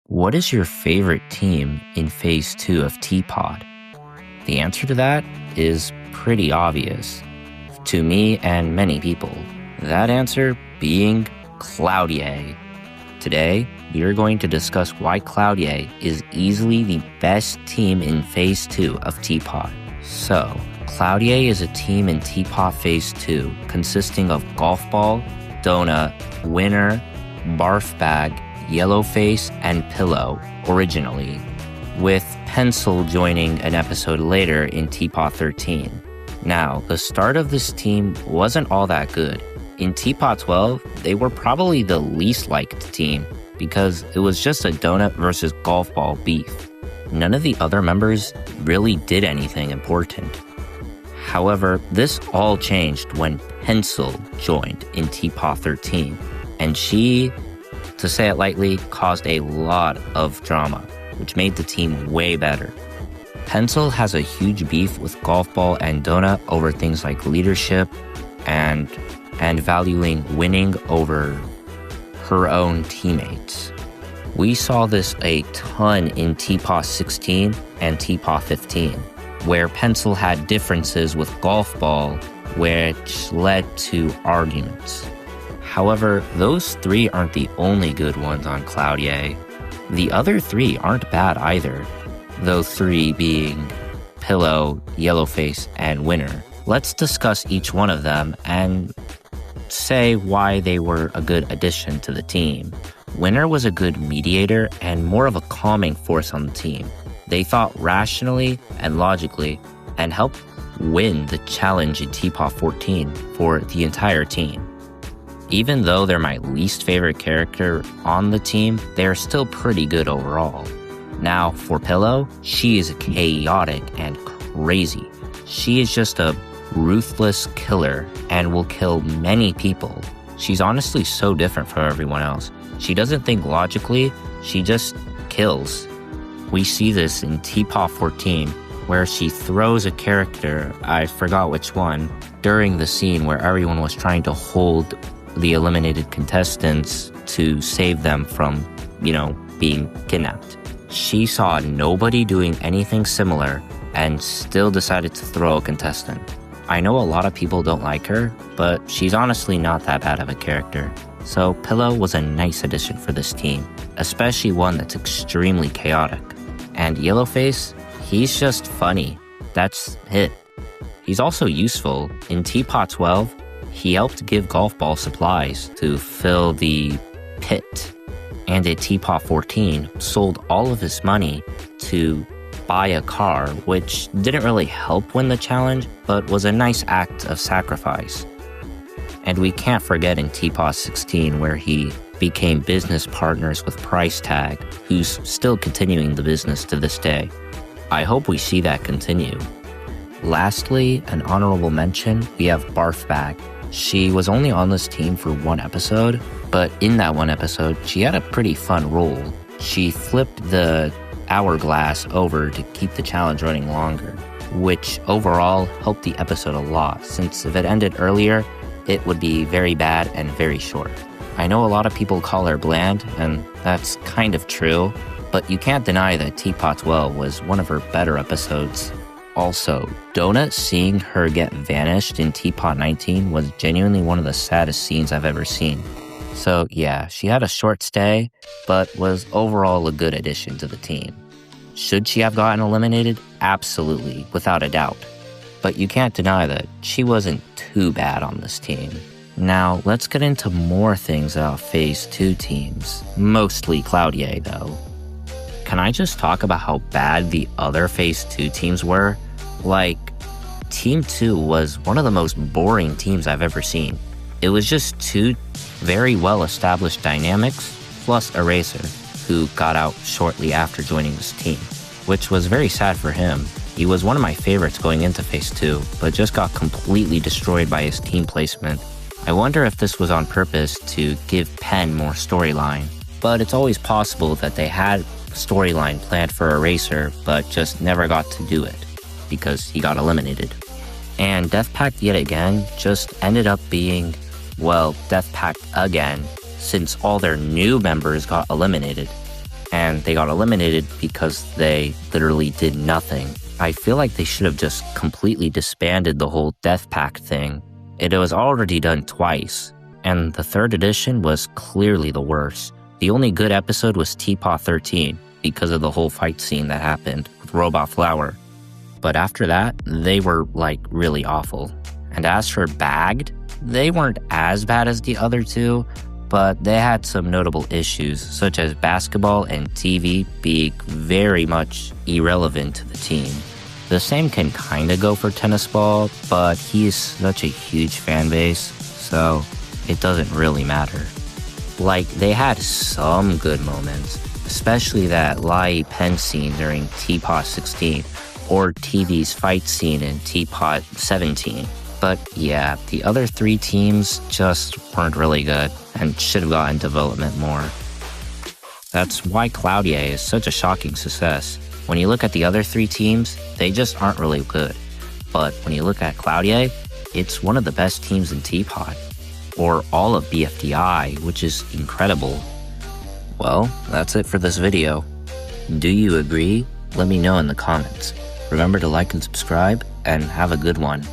What is your favorite team in Phase 2 of Tpot? The answer to that is pretty obvious to me and many people. That answer being Cloudyay. Today, we are going to discuss why Cloudyay is easily the best team in Phase 2 of Tpot. So, Cloudyay is a team in Tpot Phase 2 consisting of Golf Ball, Donut, Winner, Barf Bag, Yellowface, and Pillow originally, with Pencil joining an episode later in Tpot 13. Now, the start of this team wasn't all that good. In Tpot 12, they were probably the least liked team because it was just a Donut versus Golf Ball beef. None of the other members really did anything important. However, this all changed when Pencil joined in Tpot 13, and she, to say it lightly, caused a lot of drama, which made the team way better. Pencil has a huge beef with Golf Ball and Donut over things like leadership and valuing winning over her own teammates. We saw this a ton in Tpot 16 and Tpot 15, where Pencil had differences with Golf Ball, which led to arguments. However, those three aren't the only good ones on Cloudyay. The other three aren't bad either, those three being Pillow, Yellowface, and Winner. Let's discuss each one of them and say why they were a good addition to the team. Winner was a good mediator and more of a calming force on the team. They thought rationally and logically and helped win the challenge in Tpot 14 for the entire team. Even though they're my least favorite character on the team, they're still pretty good overall. Now, for Pillow, she is chaotic and crazy. She is just a ruthless killer and will kill many people. She's honestly so different from everyone else. She doesn't think logically, she just kills. We see this in Tpot 14, where she throws a character, I forgot which one, during the scene where everyone was trying to hold the eliminated contestants to save them from, being kidnapped. She saw nobody doing anything similar and still decided to throw a contestant. I know a lot of people don't like her, but she's honestly not that bad of a character. So Pillow was a nice addition for this team, especially one that's extremely chaotic. And Yellowface, he's just funny. That's it. He's also useful. In Tpot 12, he helped give Golf Ball supplies to fill the pit. And at Tpot 14, sold all of his money to buy a car, which didn't really help win the challenge, but was a nice act of sacrifice. And we can't forget in Tpot 16, where he became business partners with Price Tag, who's still continuing the business to this day. I hope we see that continue. Lastly, an honorable mention, we have Barf Bag. She was only on this team for one episode, but in that one episode, she had a pretty fun role. She flipped the hourglass over to keep the challenge running longer, which overall helped the episode a lot, since if it ended earlier, it would be very bad and very short. I know a lot of people call her bland, and that's kind of true, but you can't deny that Tpot 12 was one of her better episodes. Also, Donut seeing her get vanished in Tpot 19 was genuinely one of the saddest scenes I've ever seen. So yeah, she had a short stay, but was overall a good addition to the team. Should she have gotten eliminated? Absolutely, without a doubt. But you can't deny that she wasn't too bad on this team. Now, let's get into more things about Phase 2 teams, mostly Cloudyay though. Can I just talk about how bad the other Phase 2 teams were? Like, Team 2 was one of the most boring teams I've ever seen. It was just two very well-established dynamics, plus Eraser, who got out shortly after joining this team, which was very sad for him. He was one of my favorites going into Phase 2, but just got completely destroyed by his team placement. I wonder if this was on purpose to give Pen more storyline, but it's always possible that they had storyline planned for Eraser, but just never got to do it, because he got eliminated. And Death Pact yet again just ended up being, Death Pact again, since all their new members got eliminated. and they got eliminated because they literally did nothing. I feel like they should have just completely disbanded the whole Death Pact thing. It was already done twice, and the third edition was clearly the worst. The only good episode was Tpot 13 because of the whole fight scene that happened with Robot Flower. But after that, they were like really awful. And as for Bagged, they weren't as bad as the other two, but they had some notable issues, such as basketball and TV being very much irrelevant to the team. The same can kinda go for tennis ball, but he's such a huge fan base, so it doesn't really matter. Like, they had some good moments, especially that Lai pen scene during Tpot 16, or TV's fight scene in Tpot 17. But yeah, the other three teams just weren't really good and should have gotten development more. That's why Cloudyay is such a shocking success. When you look at the other three teams, they just aren't really good. But when you look at Cloudyay, it's one of the best teams in Tpot, or all of BFDI, which is incredible. Well, that's it for this video. Do you agree? Let me know in the comments. Remember to like and subscribe, and have a good one.